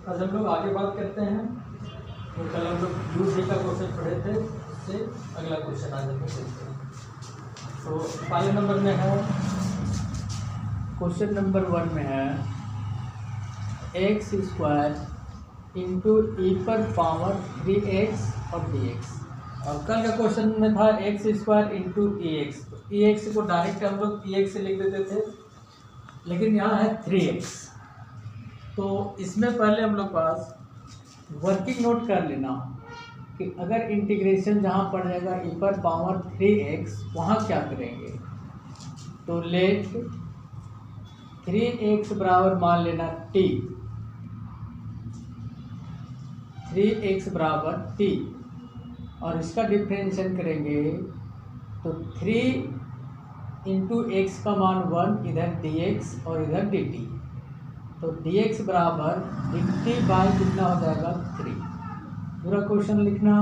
आज हम लोग आगे बात करते हैं। तो कल हम लोग दूसरे का क्वेश्चन पढ़े थे, उससे अगला क्वेश्चन आज हम लोग देखते हैं। तो पहले नंबर में है, क्वेश्चन नंबर 1 में है एक्स स्क्वायर इंटू ई पर पावर 3x और dx। और कल का क्वेश्चन में था एक्स स्क्वायर इंटू ई एक्स। तो ई एक्स को डायरेक्ट हम लोग ई एक्स से लिख देते थे, लेकिन यहाँ है 3x। तो इसमें पहले हम लोग पास वर्किंग नोट कर लेना कि अगर इंटीग्रेशन जहाँ पड़ जाएगा ई पर पावर 3x, वहाँ क्या करेंगे। तो लेट 3x बराबर मान लेना t, 3x बराबर t, और इसका डिफरेंशियल करेंगे तो 3 इंटू एक्स का मान 1, इधर dx और इधर dt। तो dx बराबर dt बाय कितना हो जाएगा 3। पूरा क्वेश्चन लिखना।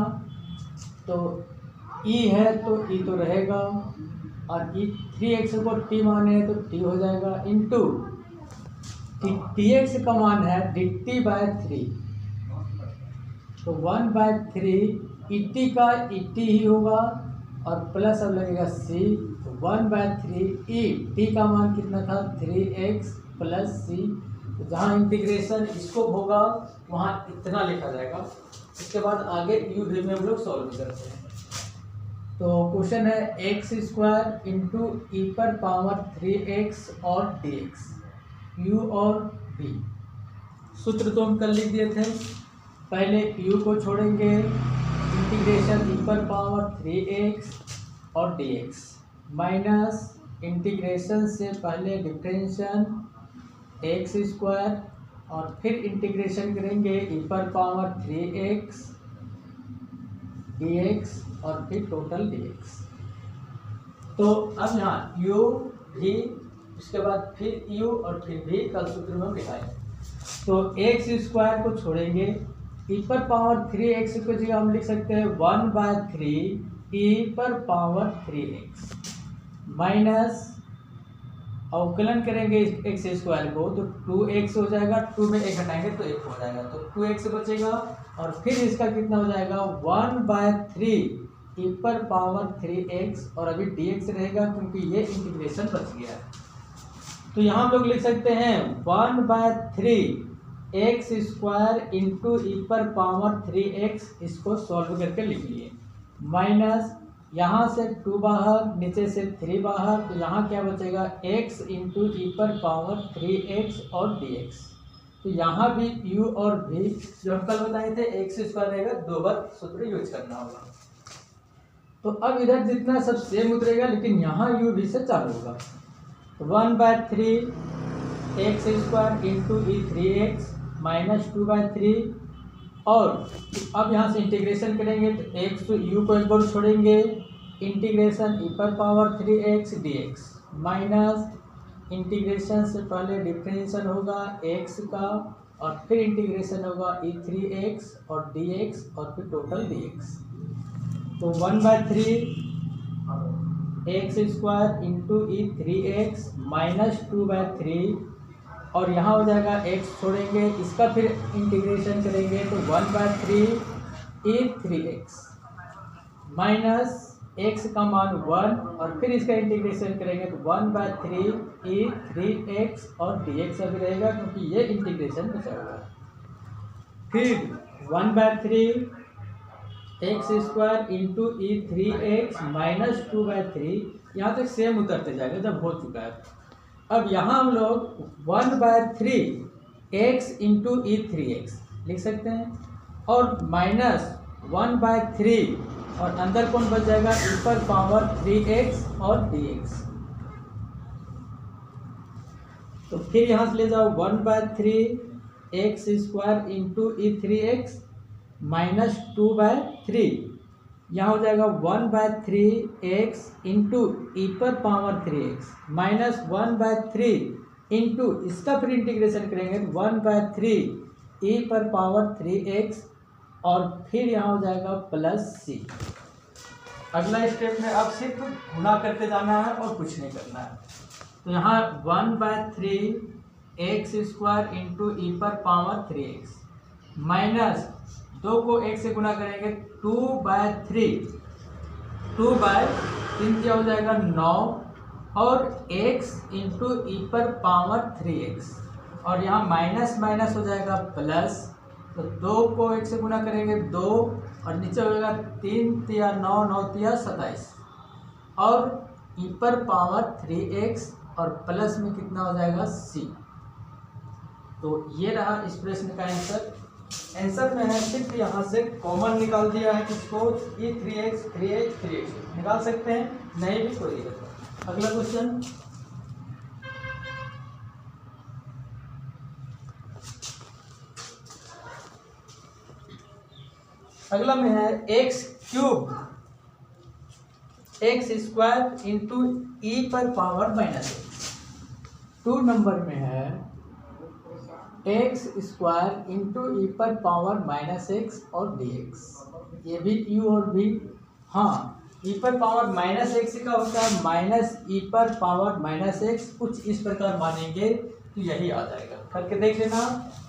तो e है तो e तो रहेगा, और 3x को t माने तो t हो जाएगा, इंटू dx का मान है dt बाय 3। तो 1/3 et का et ही होगा, और प्लस अब लगेगा c। तो 1/3 e t का मान कितना था 3x प्लस c। तो जहाँ इंटीग्रेशन इसको होगा वहाँ इतना लिखा जाएगा। इसके बाद आगे यू वी में हम लोग सॉल्व करते हैं। तो क्वेश्चन है एक्स स्क्वायर इंटू ई पर पावर 3x और dx, u और v। सूत्र तो हम कल लिख दिए थे। पहले u को छोड़ेंगे, इंटीग्रेशन ई पर पावर 3x और dx, माइनस इंटीग्रेशन से पहले डिफरेंशियल एक्स स्क्वायर, और फिर इंटीग्रेशन करेंगे ई पर पावर 3x dx, और फिर टोटल dx। तो अब यहाँ u v, उसके बाद फिर u और फिर v कल सूत्र में लिखाएं। तो एक्स स्क्वायर को छोड़ेंगे, ई पर पावर 3x को जगह हम लिख सकते हैं 1/3 ई पर पावर 3x, माइनस अवकलन करेंगे एक्स स्क्वायर को तो 2x हो जाएगा, 2 में 1 हटाएंगे तो 1 हो जाएगा, तो 2x बचेगा। और फिर इसका कितना हो जाएगा 1/3 ई पर पावर 3x, और अभी dx रहेगा क्योंकि ये इंटीग्रेशन बच गया। तो यहाँ हम लोग लिख सकते हैं 1/3 एक्स स्क्वायर इंटू ई पर पावर 3x, इसको सॉल्व करके लिख लिए, माइनस यहाँ से 2 बाहर, नीचे से 3 बाहर, तो यहाँ क्या बचेगा x इंटू ई पर पावर 3x और dx। तो यहाँ भी u और v जो हम कल बताए थे एक्स स्क्वायर रहेगा, 2 बार सूत्र यूज करना होगा। तो अब इधर जितना सब सेम उतरेगा, लेकिन यहाँ u v से चालू होगा। तो 1/3 एक्स स्क्वायर इंटू ई 3x माइनस 2/3, और अब यहाँ से इंटीग्रेशन करेंगे तो x तो u को एक बार छोड़ेंगे, इंटीग्रेशन ई पर power 3x dx, minus integration से पहले डिफरेंशियल होगा x का, और फिर इंटीग्रेशन होगा ई 3x और dx, और फिर टोटल dx। तो 1/3 एक्स स्क्वायर इंटू ई 3x माइनस 2/3, और यहाँ हो जाएगा x छोड़ेंगे, इसका फिर इंटीग्रेशन करेंगे तो 1/3 ई 3x माइनस x का मान 1, और फिर इसका इंटीग्रेशन करेंगे तो 1/3 ई 3x और dx अभी रहेगा क्योंकि ये इंटीग्रेशन बचा हुआ है। फिर 1/3 एक्स स्क्वायर इंटू ई 3x माइनस 2/3, यहाँ तक सेम उतरते जाएगा जब हो चुका है। अब यहाँ हम लोग 1/3 एक्स इंटू ई 3x लिख सकते हैं, और माइनस 1/3, और अंदर कौन बच जाएगा ई पर पावर 3x और dx। तो फिर यहाँ से ले जाओ 1/3 एक्स स्क्वायर इंटू ई 3x माइनस 2/3, यहाँ हो जाएगा 1/3 एक्स इंटू ई पर पावर 3x माइनस 1/3 इंटू इसका फिर इंटीग्रेशन करेंगे 1/3 ई पर पावर 3x, और फिर यहाँ हो जाएगा प्लस c। अगला स्टेप में अब सिर्फ गुणा करते जाना है और कुछ नहीं करना है। तो यहाँ 1/3 एक्स स्क्वायर इंटू ई पर पावर 3x माइनस 2 को 1 से गुना करेंगे 2/3, 2/3 क्या हो जाएगा 9 और x इंटू ई पर पावर 3x, और यहाँ माइनस माइनस हो जाएगा प्लस, तो 2 को 1 से गुना करेंगे 2 और नीचे हो जाएगा 3 तिया 9, 9 तिया 27 और ई पर पावर 3x और प्लस में कितना हो जाएगा c। तो ये रहा इस प्रश्न का आंसर। आंसर में है सिर्फ यहाँ से कॉमन निकाल दिया है, किसको e 3x 3x 3x निकाल सकते हैं, नहीं भी कोई दिक्कत नहीं। अगला क्वेश्चन, अगला में है x cube x square into e पर पावर माइनस 2 नंबर में है एक्स स्क्वायर इंटू ई पर पावर माइनस एक्स और dx, ये भी u और v। हाँ, ई पर पावर माइनस एक्स का होता है माइनस ई पर पावर माइनस एक्स, कुछ इस प्रकार मानेंगे तो यही आ जाएगा। करके देख लेना,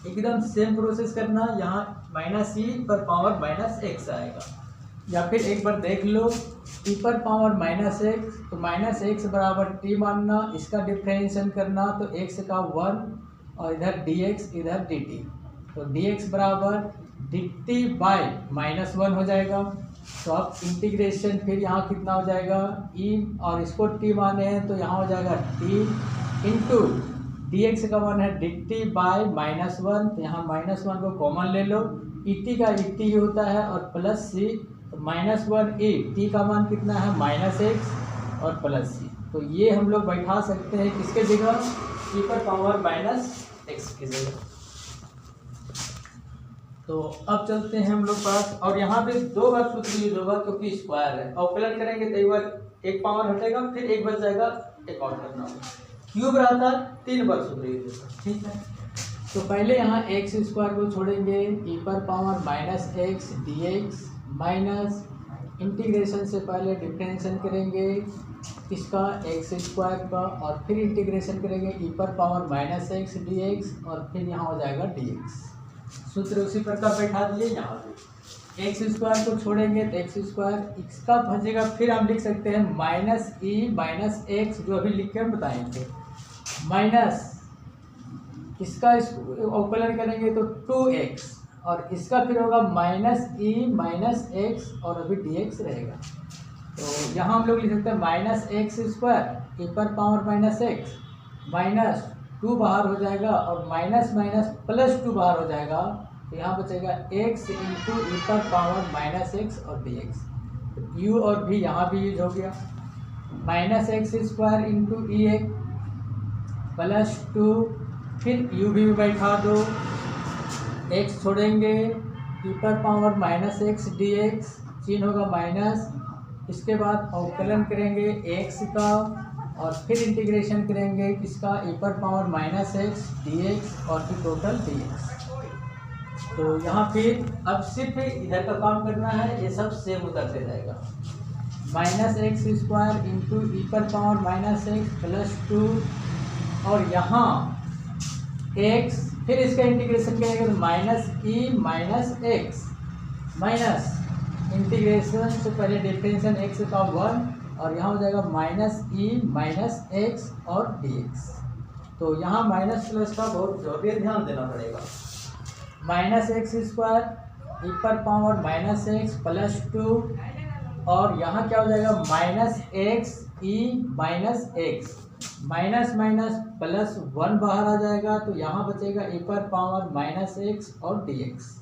एकदम सेम प्रोसेस करना, यहाँ माइनस ई पर पावर माइनस एक्स आएगा, या फिर एक बार देख लो ई पर पावर माइनस एक्स, तो माइनस एक्स बराबर टी मानना, इसका डिफ्रेंशिएशन करना तो एक्स का 1 और इधर dx इधर dt, तो dx बराबर dt बाय -1 हो जाएगा। तो अब इंटीग्रेशन फिर यहाँ कितना हो जाएगा e, और इसको t माने हैं तो यहाँ हो जाएगा t इंटू dx का मान है dt बाय -1, तो यहाँ -1 को कॉमन ले लो, et का et ही होता है और प्लस c, तो -1e, t का मान कितना है -x और प्लस c, तो ये हम लोग बैठा सकते हैं किसके जगह, ई पर पावर माइनस एक्स की जगह। तो अब चलते हैं हम लोग पास, और यहाँ पे 2 बार सूत्र यूज होगा क्योंकि स्क्वायर है, अवकलन करेंगे तो एक बार एक पावर हटेगा, फिर एक बच जाएगा, एक और करना होगा। क्यूब रहता 3 बार सूत्र यूज होगा, ठीक है। तो पहले यहाँ एक्स स्क्वायर को छोड़ेंगे, ई पर power minus x dx minus integration से पहले डिफरेंशिएशन करेंगे इसका एक्स स्क्वायर का, और फिर इंटीग्रेशन करेंगे ई पर पावर माइनस एक्स dx और फिर यहाँ हो जाएगा dx। सूत्र उसी प्रकार बैठा दिए, यहाँ पे एक्स स्क्वायर को छोड़ेंगे तो एक्स स्क्वायर इसका बचेगा, फिर हम लिख सकते हैं माइनस ई माइनस एक्स, जो अभी लिख के हम बताएंगे, माइनस इसका अवकलन करेंगे तो 2x और इसका फिर होगा माइनस ई माइनस एक्स और अभी dx रहेगा। तो यहाँ हम लोग लिख सकते हैं माइनस एक्स स्क्वायर ई पर पावर माइनस एक्स, माइनस 2 बाहर हो जाएगा और माइनस माइनस प्लस 2 बाहर हो जाएगा, तो यहाँ बचेगा x इंटू ई पर पावर माइनस एक्स और dx। तो u और v यहाँ भी यूज हो गया, माइनस एक्स स्क्वायर इंटू ई एक्स प्लस 2, फिर u भी बैठा दो, x छोड़ेंगे ई पर पावर माइनस एक्स dx, चिन्ह होगा माइनस, इसके बाद अवकलन करेंगे x का और फिर इंटीग्रेशन करेंगे किसका, ई पर पावर माइनस एक्स dx और फिर टोटल dx। तो यहाँ फिर अब सिर्फ इधर का काम करना है, ये सब सेम उतरते जाएगा, minus x square into e पर पावर माइनस एक्स प्लस 2, और यहाँ x, फिर इसका इंटीग्रेशन करेंगे तो माइनस ई माइनस एक्स माइनस इंटीग्रेशन से पहले डिफरेंशिएशन एक्स का 1 और यहाँ हो जाएगा माइनस ई माइनस एक्स और dx। तो यहाँ माइनस प्लस का बहुत जरूरी ध्यान देना पड़ेगा, माइनस एक्स स्क्वायर ई पर पावर माइनस एक्स प्लस 2, और यहाँ क्या हो जाएगा minus x e minus x, minus minus plus 1 बाहर आ जाएगा, तो यहाँ बचेगा ई पर पावर माइनस एक्स और dx।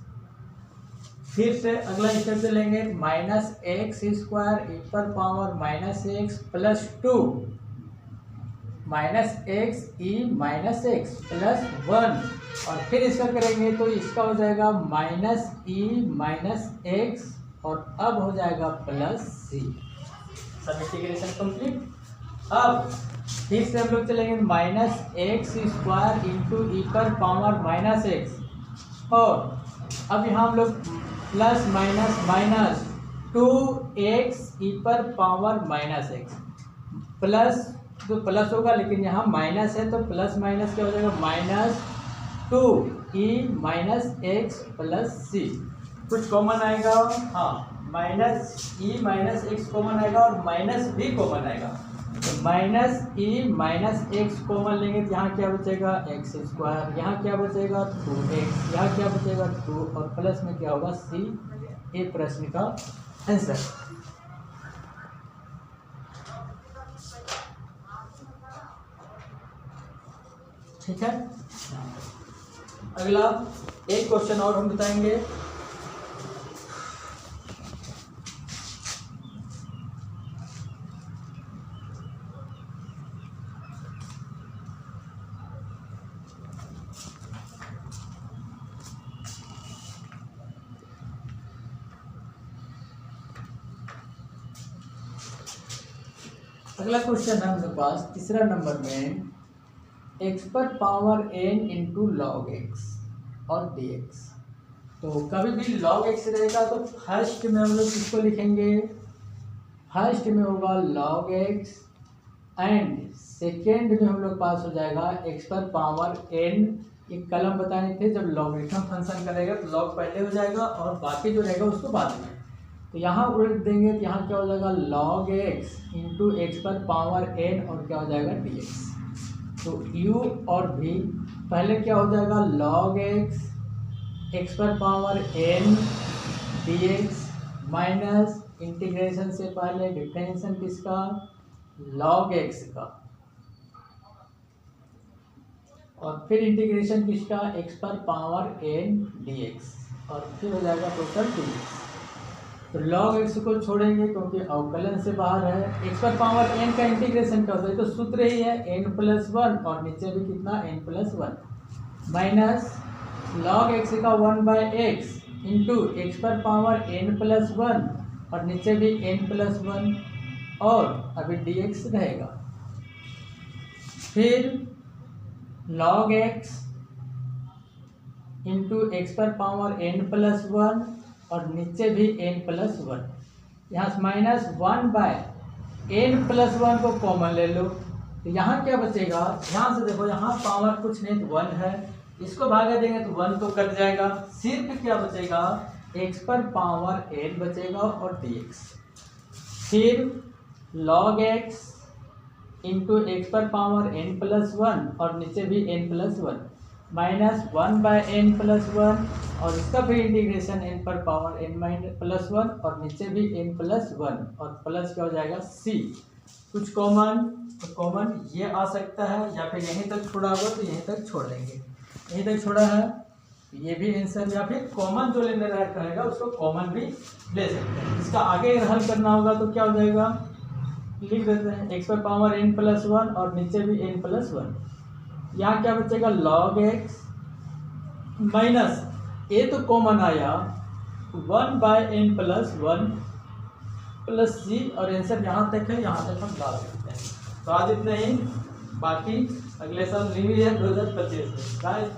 फिर से अगला स्टेप से लेंगे, माइनस एक्स स्क्वायर ई पर power minus x plus 2, minus x e minus x plus 1, और फिर इसका करेंगे तो इसका हो जाएगा माइनस ई माइनस एक्स और अब हो जाएगा प्लस सी। सब इंटीग्रेशन कंप्लीट। अब फिर से हम लोग चलेंगे minus x square into e पर पावर माइनस एक्स, और अब यहाँ हम लोग प्लस माइनस माइनस 2x ई पर पावर माइनस एक्स, प्लस तो प्लस होगा लेकिन यहाँ माइनस है तो प्लस माइनस क्या हो जाएगा माइनस 2 ई माइनस एक्स प्लस सी, कुछ कॉमन आएगा, हाँ माइनस ई माइनस एक्स कॉमन आएगा और माइनस भी कॉमन आएगा। तो माइनस ई माइनस एक्स कॉमन लेंगे तो यहाँ क्या बचेगा एक्स स्क्वायर, यहाँ क्या बचेगा 2x, यहाँ क्या बचेगा 2 और प्लस में क्या होगा सी। ये प्रश्न का आंसर। ठीक है, अगला एक क्वेश्चन और हम बताएंगे। अगला क्वेश्चन है हमारे पास तीसरा नंबर में, एक्स पर power n into log x और dx। तो कभी भी log x रहेगा तो फर्स्ट में हम लोग किसको लिखेंगे, फर्स्ट में होगा log x एंड सेकेंड में हम लोग पास हो जाएगा x पर पावर n। एक कलम बताए थे, जब लॉगरिथम फंक्शन करेगा तो log पहले हो जाएगा और बाकी जो रहेगा उसको बाद में। तो यहाँ उलट देंगे तो यहाँ क्या हो जाएगा log x इंटू एक्स पर पावर n और क्या हो जाएगा dx। तो u और v पहले क्या हो जाएगा log x एक्स पर power n dx minus integration से पहले डिफरेंशिएशन किसका log x का और फिर इंटीग्रेशन किसका एक्स पर पावर n dx और फिर हो जाएगा टोटल dx। तो log x को छोड़ेंगे क्योंकि अवकलन से बाहर है। एक्स पर पावर n का इंटीग्रेशन क्या होता है, तो सूत्र ही है n+1 और नीचे भी कितना n+1 माइनस log x का 1/x इंटू एक्स पर पावर n+1 और नीचे भी n+1 और अभी dx रहेगा। फिर log x इंटू एक्स पर पावर n+1 और नीचे भी n+1, यहाँ से माइनस 1/n+1 को कॉमन ले लो तो यहाँ क्या बचेगा, यहाँ से देखो यहाँ पावर कुछ नहीं तो 1 है, इसको भागा देंगे तो 1 तो कट जाएगा, सिर्फ क्या बचेगा x पर पावर n बचेगा और dx। फिर log x इंटू एक्स पर पावर n+1 और नीचे भी n+1 माइनस 1/n+1 और इसका फिर इंटीग्रेशन n पर पावर n-+1 और नीचे भी n+1 और प्लस क्या हो जाएगा c। कुछ कॉमन, तो कॉमन ये आ सकता है या फिर यहीं तक छोड़ा होगा तो यहीं तक छोड़ देंगे, यहीं तक छोड़ा है ये भी आंसर, या फिर कॉमन जो लेने रहेगा उसको कॉमन भी ले सकते हैं। इसका आगे अगर हल करना होगा तो क्या हो जाएगा, लिख देते हैं एक्स पर पावर n+1 और नीचे भी n+1, यहाँ क्या बचेगा log x माइनस ए तो कॉमन आया 1/n+1 प्लस सी और आंसर यहाँ तक है, यहाँ तक हम डाल सकते हैं। तो आज इतना ही, बाकी अगले साल रिवीजन 2025 में। बाय।